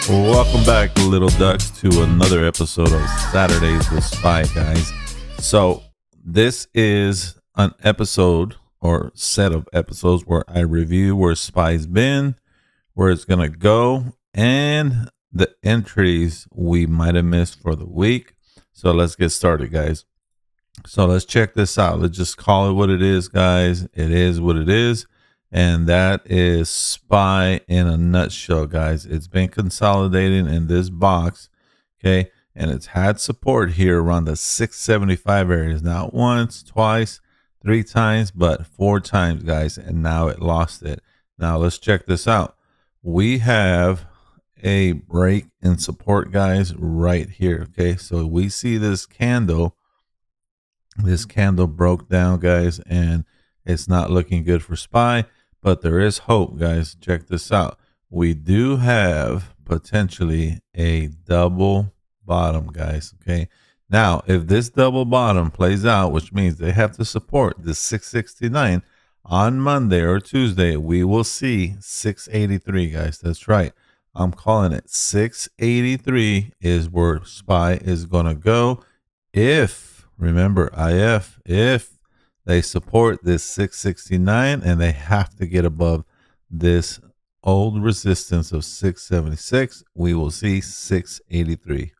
Welcome back, little ducks, to another episode of Saturdays with Spy, guys. So this is an episode or set of episodes where I review where Spy's been, where it's gonna go, and the entries we might have missed for the week. So let's get started, guys. So let's check this out. Let's just call it what it is, guys. It is what it is. And that is Spy in a nutshell, guys. It's been consolidating in this box, okay? And it's had support here around the 675 areas. Not once, twice, three times, but four times, guys. And now it lost it. Now let's check this out. We have a break in support, guys, right here, okay? So we see this candle. This candle broke down, guys, and it's not looking good for Spy. But there is hope, guys. Check this out. We do have potentially a double bottom, guys. Okay. Now, if this double bottom plays out, which means they have to support the 669 on Monday or Tuesday, we will see 683, guys. That's right. I'm calling it 683 is where Spy is going to go. If, remember, if they support this 669 and they have to get above this old resistance of 676, we will see 683.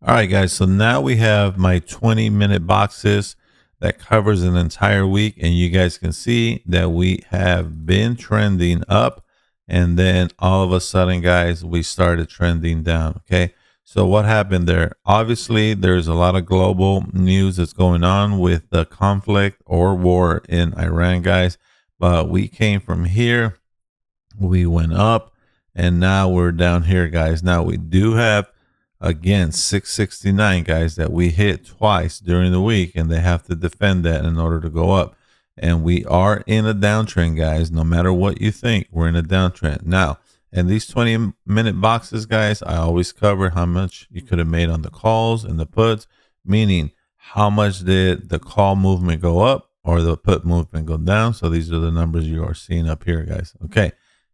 All right, guys. So now we have my 20-minute boxes that covers an entire week. And you guys can see that we have been trending up. And then all of a sudden, guys, we started trending down. Okay. So what happened there? Obviously, there's a lot of global news that's going on with the conflict or war in Iran, guys. But we came from here, we went up, and now we're down here, guys. Now we do have, again, 669, guys, that we hit twice during the week, and they have to defend that in order to go up. And we are in a downtrend, guys. No matter what you think, we're in a downtrend. Now, and these 20-minute boxes, guys, I always cover how much you could have made on the calls and the puts, meaning how much did the call movement go up or the put movement go down. So these are the numbers you are seeing up here, guys. Okay,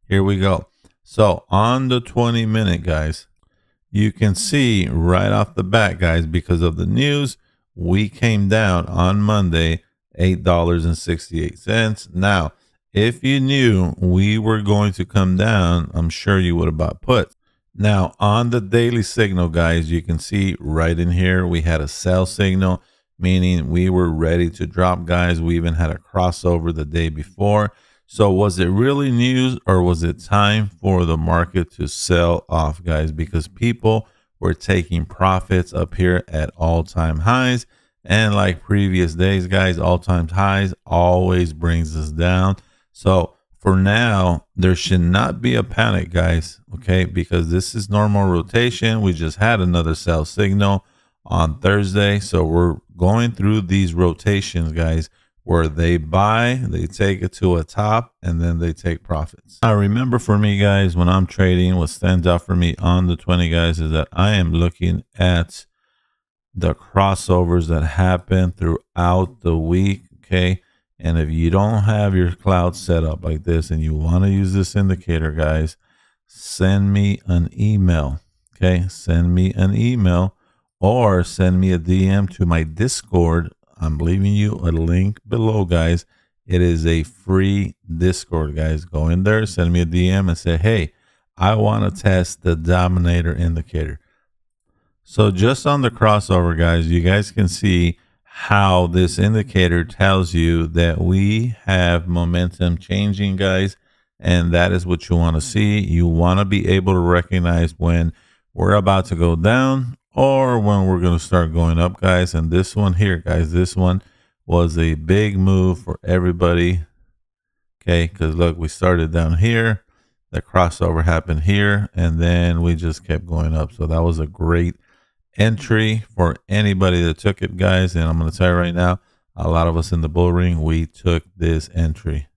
here we go. So on the 20-minute, guys, you can see right off the bat, guys, because of the news, we came down on Monday, $8.68. Now, if you knew we were going to come down, I'm sure you would have bought puts. Now, on the daily signal, guys, you can see right in here, we had a sell signal, meaning we were ready to drop, guys. We even had a crossover the day before. So was it really news or was it time for the market to sell off, guys? Because people were taking profits up here at all-time highs. And like previous days, guys, all-time highs always brings us down. So for now, there should not be a panic, guys, okay, because this is normal rotation. We just had another sell signal on Thursday. So we're going through these rotations, guys, where they buy, they take it to a top, and then they take profits. Now, remember for me, guys, when I'm trading, what stands out for me on the 20, guys, is that I am looking at the crossovers that happen throughout the week, okay? And if you don't have your cloud set up like this and you want to use this indicator, guys, send me an email, okay? Send me an email or send me a DM to my Discord. I'm leaving you a link below, guys. It is a free Discord, guys. Go in there, send me a DM and say, hey, I want to test the dominator indicator. So just on the crossover, guys, you guys can see how this indicator tells you that we have momentum changing, guys, and that is what you want to see. You want to be able to recognize when we're about to go down or when we're going to start going up, guys. And this one here, guys, this one was a big move for everybody, okay, because look, we started down here, the crossover happened here, and then we just kept going up. So that was a great entry for anybody that took it, guys. And I'm going to tell you right now, a lot of us in the bull ring, we took this entry.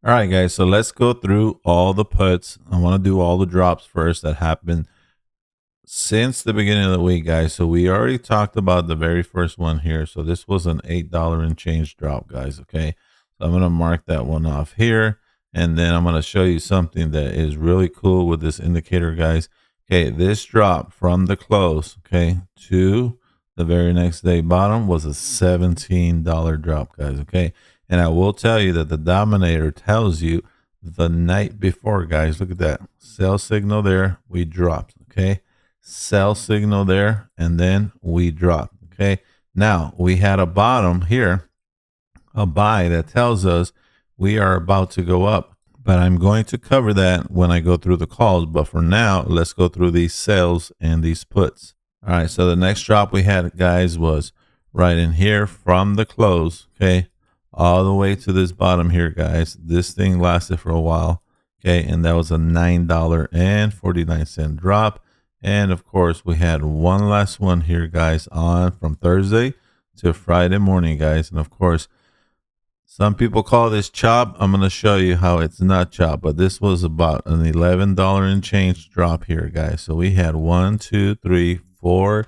All right, guys, so let's go through all the puts. I want to do all the drops first that happened since the beginning of the week, guys. So we already talked about the very first one here. So this was an $8 and change drop, guys. Okay, so I'm going to mark that one off here. And then I'm going to show you something that is really cool with this indicator, guys. Okay, this drop from the close, okay, to the very next day bottom was a $17 drop, guys. Okay, and I will tell you that the dominator tells you the night before, guys. Look at that sell signal there, we dropped. Okay, sell signal there, and then we dropped. Okay, now we had a bottom here, a buy that tells us we are about to go up. But I'm going to cover that when I go through the calls. But for now, let's go through these sells and these puts. All right. So the next drop we had, guys, was right in here from the close. Okay. All the way to this bottom here, guys. This thing lasted for a while. Okay. And that was a $9.49 drop. And of course, we had one last one here, guys, on from Thursday to Friday morning, guys. And of course, some people call this chop. I'm going to show you how it's not chop, but this was about an $11 and change drop here, guys. So we had 1, 2, 3, 4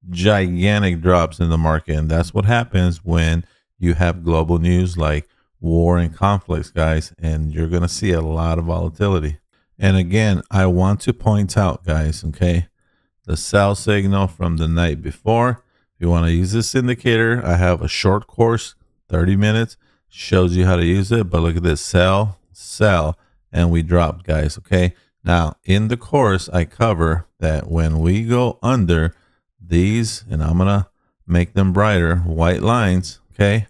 gigantic drops in the market. And that's what happens when you have global news like war and conflicts, guys. And you're going to see a lot of volatility. And again, I want to point out, guys, okay, the sell signal from the night before. If you want to use this indicator, I have a short course, 30 minutes. Shows you how to use it, but look at this, sell, and we dropped, guys. Okay, now in the course I cover that when we go under these, and I'm gonna make them brighter, white lines, okay,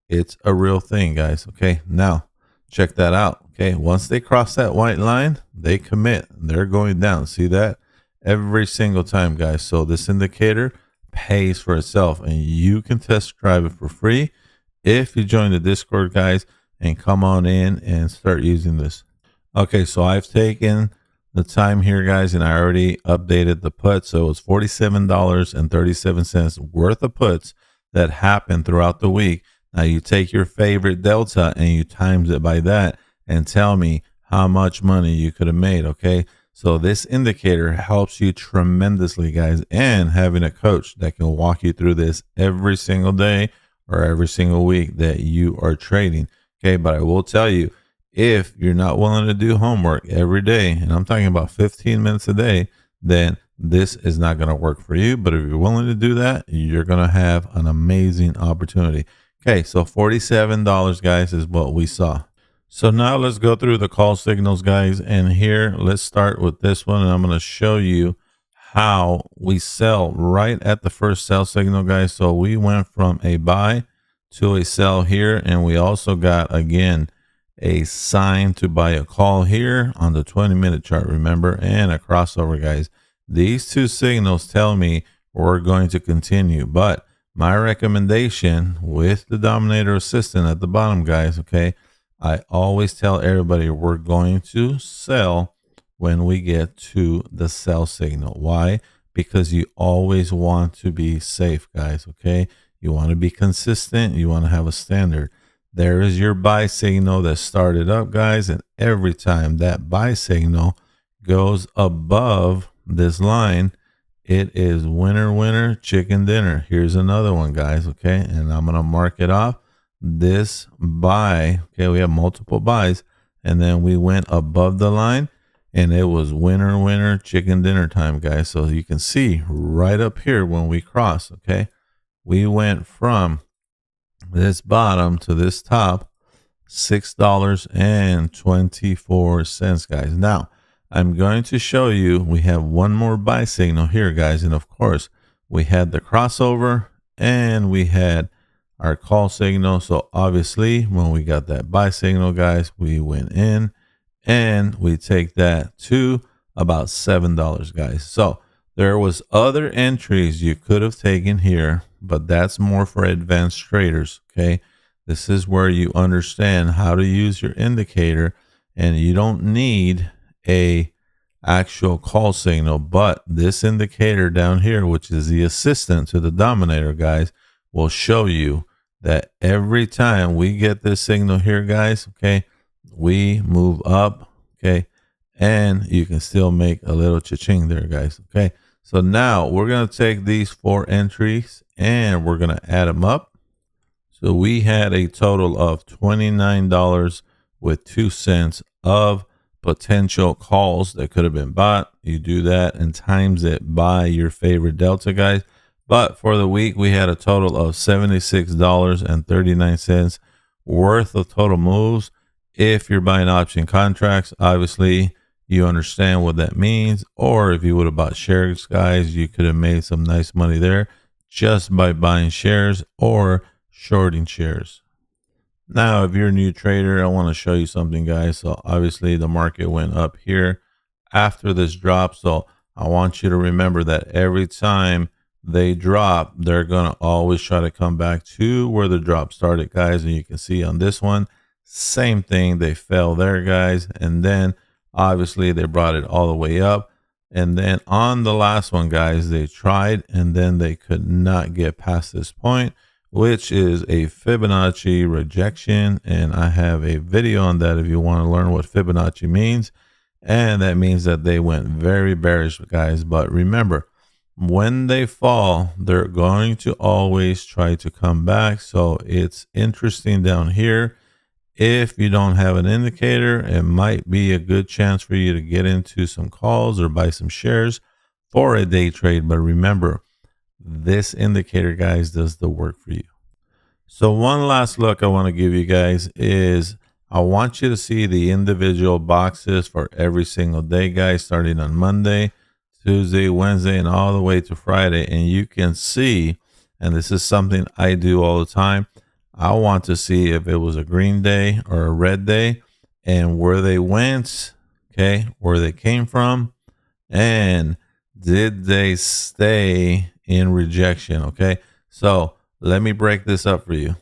it's a real thing, guys. Okay, now check that out. Okay, once they cross that white line, they commit, they're going down. See that every single time, guys. So this indicator pays for itself, and you can test drive it for free if you join the Discord, guys, and come on in and start using this. Okay, so I've taken the time here, guys, and I already updated the put. So it was $47.37 worth of puts that happened throughout the week. Now you take your favorite delta and you times it by that and tell me how much money you could have made. Okay, so this indicator helps you tremendously, guys, and having a coach that can walk you through this every single day or every single week that you are trading. Okay, but I will tell you, if you're not willing to do homework every day, and I'm talking about 15 minutes a day, then this is not going to work for you. But if you're willing to do that, you're going to have an amazing opportunity. Okay, so $47, guys, is what we saw. So now let's go through the call signals, guys. And here, let's start with this one, and I'm going to show you how we sell right at the first sell signal, guys. So we went from a buy to a sell here, and we also got, again, a sign to buy a call here on the 20-minute chart, remember, and a crossover, guys. These two signals tell me we're going to continue, but my recommendation with the Dominator Assistant at the bottom, guys, okay, I always tell everybody we're going to sell when we get to the sell signal. Why? Because you always want to be safe, guys. Okay, you want to be consistent, you want to have a standard. There is your buy signal that started up, guys, and every time that buy signal goes above this line, it is winner winner chicken dinner. Here's another one, guys. Okay, and I'm gonna mark it off. This buy, okay, we have multiple buys, and then we went above the line, and it was winner, winner, chicken dinner time, guys. So you can see right up here when we cross, okay, we went from this bottom to this top, $6.24, guys. Now, I'm going to show you, we have one more buy signal here, guys. And of course, we had the crossover and we had our call signal. So obviously, when we got that buy signal, guys, we went in and we take that to about $7, guys. So there was other entries you could have taken here, but that's more for advanced traders. Okay, this is where you understand how to use your indicator, and you don't need a actual call signal, but this indicator down here, which is the assistant to the Dominator, guys, will show you that every time we get this signal here, guys, okay, we move up, okay, and you can still make a little cha-ching there, guys. Okay, so now we're going to take these 4 entries and we're going to add them up. So we had a total of $29.02 of potential calls that could have been bought. You do that and times it by your favorite delta, guys. But for the week, we had a total of $76.39 worth of total moves. If you're buying option contracts, obviously you understand what that means. Or if you would have bought shares, guys, you could have made some nice money there just by buying shares or shorting shares. Now, if you're a new trader, I want to show you something, guys. So obviously the market went up here after this drop. So I want you to remember that every time they drop, they're going to always try to come back to where the drop started, guys. And you can see on this one, same thing. They fell there, guys. And then obviously they brought it all the way up. And then on the last one, guys, they tried and then they could not get past this point, which is a Fibonacci rejection. And I have a video on that if you want to learn what Fibonacci means. And that means that they went very bearish, guys. But remember, when they fall, they're going to always try to come back. So it's interesting down here. If you don't have an indicator, it might be a good chance for you to get into some calls or buy some shares for a day trade. But remember, this indicator, guys, does the work for you. So one last look I want to give you guys is I want you to see the individual boxes for every single day, guys, starting on Monday, Tuesday, Wednesday, and all the way to Friday. And you can see, and this is something I do all the time, I want to see if it was a green day or a red day and where they went, okay, where they came from, and did they stay in rejection, okay? So let me break this up for you.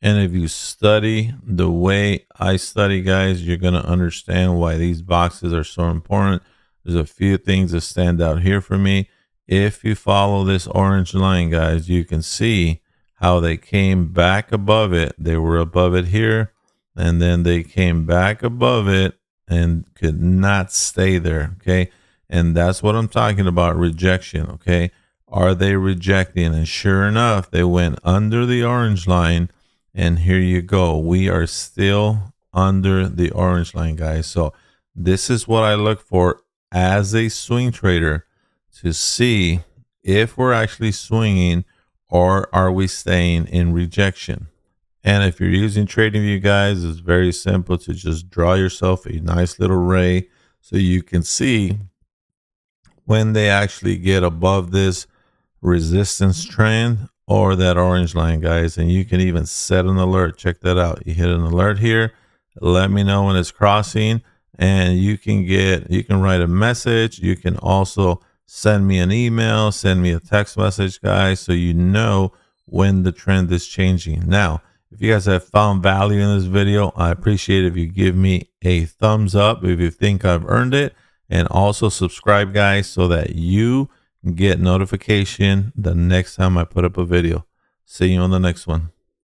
And if you study the way I study, guys, you're going to understand why these boxes are so important. There's a few things that stand out here for me. If you follow this orange line, guys, you can see how they came back above it. They were above it here, and then they came back above it and could not stay there, okay? And that's what I'm talking about, rejection, okay? Are they rejecting? And sure enough, they went under the orange line, and here you go. We are still under the orange line, guys. So this is what I look for as a swing trader to see if we're actually swinging or are we staying in rejection. And if you're using TradingView, guys, it's very simple to just draw yourself a nice little ray so you can see when they actually get above this resistance trend or that orange line, guys. And you can even set an alert. Check that out. You hit an alert here, let me know when it's crossing, and you can write a message. You can also send me an email, send me a text message, guys, so you know when the trend is changing. Now, if you guys have found value in this video, I appreciate it if you give me a thumbs up if you think I've earned it, and also subscribe, guys, so that you get notification the next time I put up a video. See you on the next one.